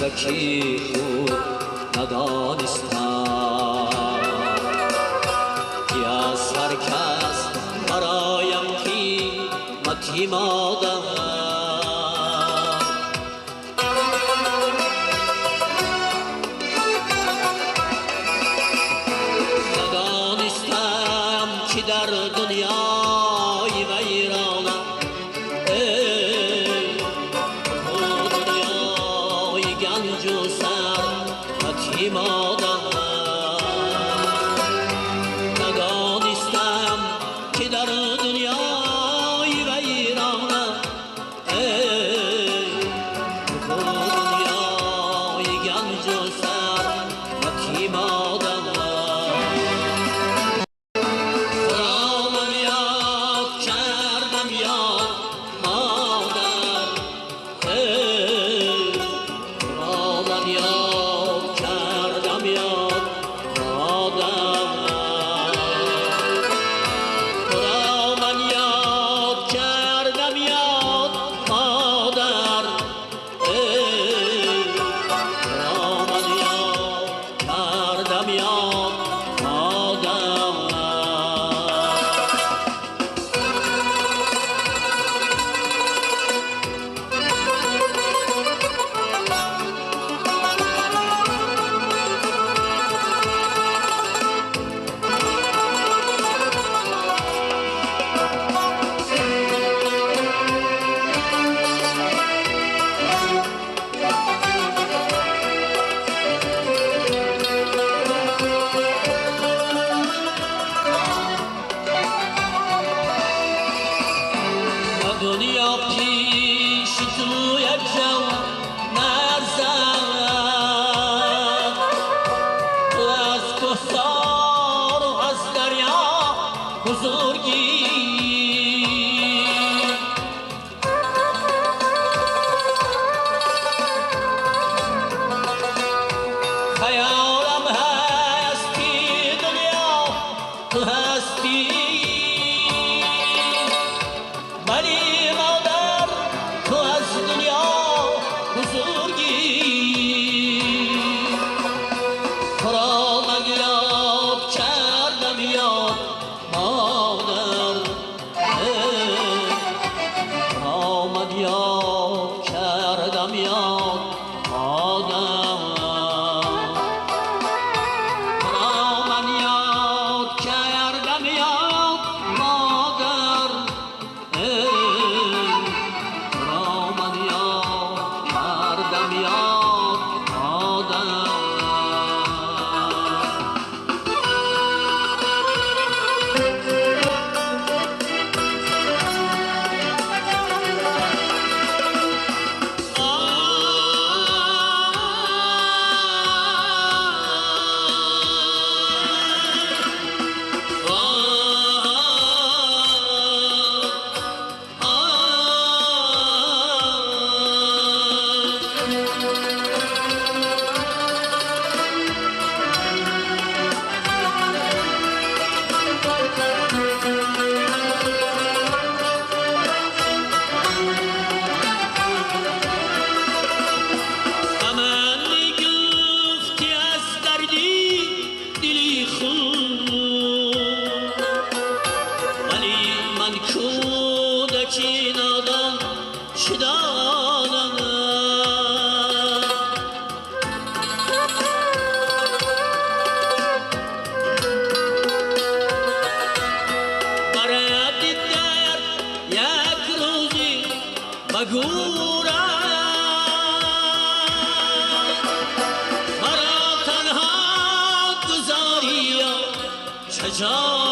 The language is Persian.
کودکی خود ندانستم که از هر کس برایم قیمتی مادم ندانستم که در دنیای ویرانم دنیای گنج و سر مادم ندانستم که در دنیای ویرانم دنیای گنج و سر مادم خودم یاد کردم یاد مادر خودم یاد کردم یاد مادر خودم یاد کردم یاد مادر خودم یاد کردم یاد مادر دنیا پیش تو یک جوان نرزد تو از کهسار و از دریا بزرگی خیالم هست که دنیا تو هستی ولی مادر تو از دنیا بزرگی تو را من یاد کردم یاد مادر تو را من یاد کردم یاد مادر تو را من یاد کردم یاد مادر کودکی نادان چه دانم برای دیدن یک روزی بگورم مرا تنها گذاری چه جا